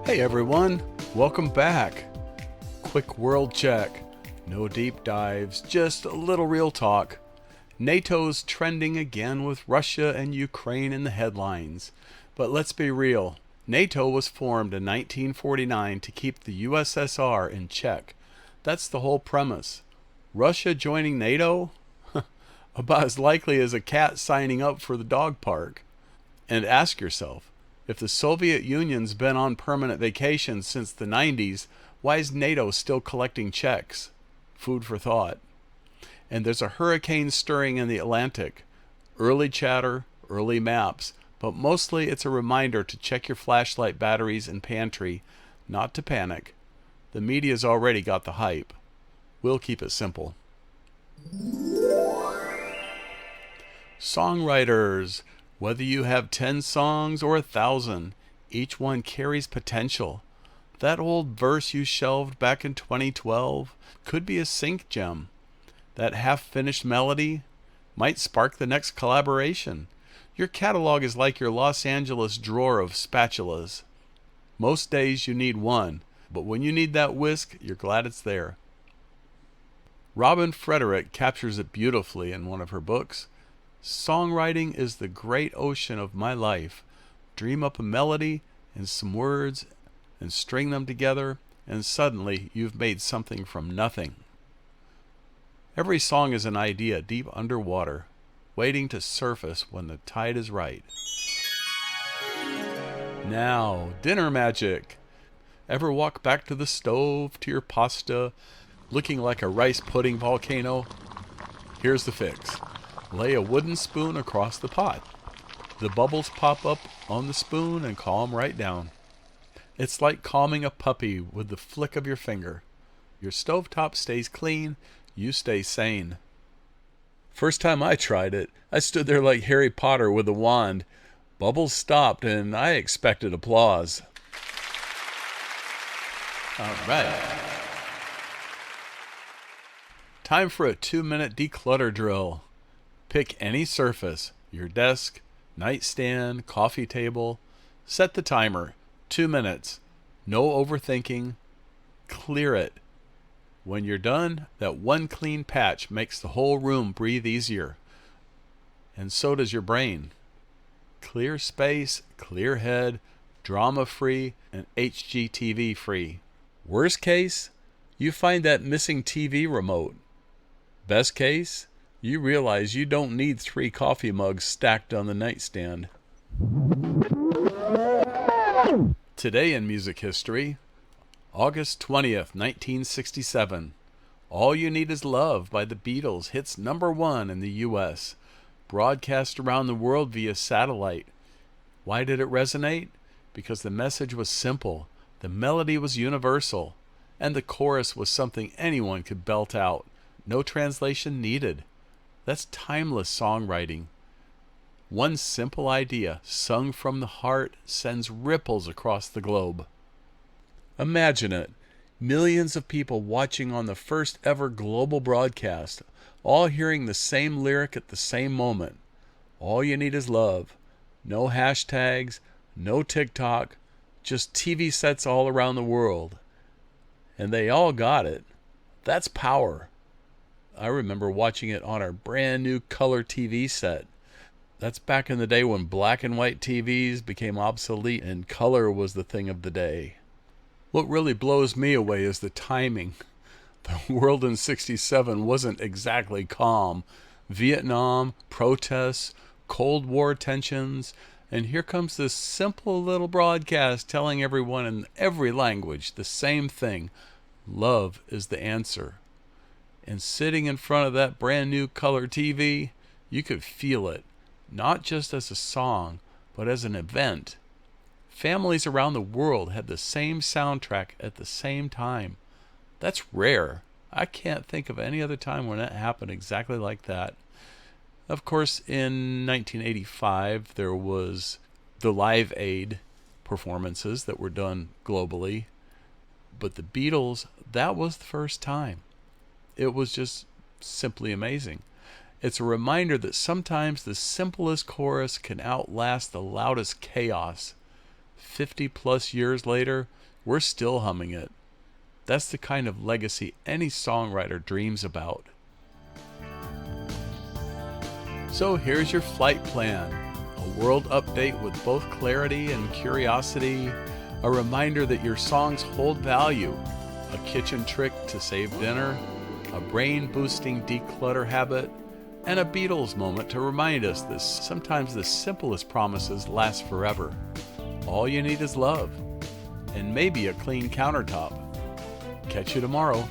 Hey everyone, welcome back. Quick world check. No deep dives, just a little real talk. NATO's trending again with Russia and Ukraine in the headlines. But let's be real. NATO was formed in 1949 to keep the USSR in check. That's the whole premise. Russia joining NATO? About as likely as a cat signing up for the dog park. And ask yourself, if the Soviet Union's been on permanent vacation since the 90s, why is NATO still collecting checks? Food for thought. And there's a hurricane stirring in the Atlantic. Early chatter, early maps, but mostly it's a reminder to check your flashlight batteries and pantry, not to panic. The media's already got the hype. We'll keep it simple. Songwriters. Whether you have 10 songs or 1,000, each one carries potential. That old verse you shelved back in 2012 could be a sync gem. That half-finished melody might spark the next collaboration. Your catalog is like your Los Angeles drawer of spatulas. Most days you need one, but when you need that whisk, you're glad it's there. Robin Frederick captures it beautifully in one of her books. Songwriting is the great ocean of my life. Dream up a melody and some words and string them together, and suddenly you've made something from nothing. Every song is an idea deep underwater, waiting to surface when the tide is right. Now, dinner magic. Ever walk back to the stove, to your pasta, looking like a rice pudding volcano? Here's the fix. Lay a wooden spoon across the pot. The bubbles pop up on the spoon and calm right down. It's like calming a puppy with the flick of your finger. Your stovetop stays clean, you stay sane. First time I tried it, I stood there like Harry Potter with a wand. Bubbles stopped and I expected applause. All right. Time for a 2-minute declutter drill. Pick any surface, your desk, nightstand, coffee table. Set the timer, 2 minutes. No overthinking. Clear it. When you're done, that one clean patch makes the whole room breathe easier. And so does your brain. Clear space, clear head, drama-free, and HGTV-free. Worst case, you find that missing TV remote. Best case, you realize you don't need 3 coffee mugs stacked on the nightstand. Today in music history, August 20th, 1967. All You Need Is Love by the Beatles hits #1 in the U.S., broadcast around the world via satellite. Why did it resonate? Because the message was simple, the melody was universal, and the chorus was something anyone could belt out. No translation needed. That's timeless songwriting. One simple idea, sung from the heart, sends ripples across the globe. Imagine it. Millions of people watching on the first ever global broadcast, all hearing the same lyric at the same moment. All you need is love. No hashtags, no TikTok, just TV sets all around the world. And they all got it. That's power. I remember watching it on our brand new color TV set. That's back in the day when black and white TVs became obsolete and color was the thing of the day. What really blows me away is the timing. The world in '67 wasn't exactly calm. Vietnam, protests, Cold War tensions, and here comes this simple little broadcast telling everyone in every language the same thing. Love is the answer. And sitting in front of that brand new color TV, you could feel it, not just as a song, but as an event. Families around the world had the same soundtrack at the same time. That's rare. I can't think of any other time when that happened exactly like that. Of course, in 1985, there was the Live Aid performances that were done globally. But the Beatles, that was the first time. It was just simply amazing. It's a reminder that sometimes the simplest chorus can outlast the loudest chaos. 50 plus years later, we're still humming it. That's the kind of legacy any songwriter dreams about. So here's your flight plan. A world update with both clarity and curiosity, a reminder that your songs hold value, a kitchen trick to save dinner, a brain-boosting declutter habit, and a Beatles moment to remind us that sometimes the simplest promises last forever. All you need is love, and maybe a clean countertop. Catch you tomorrow.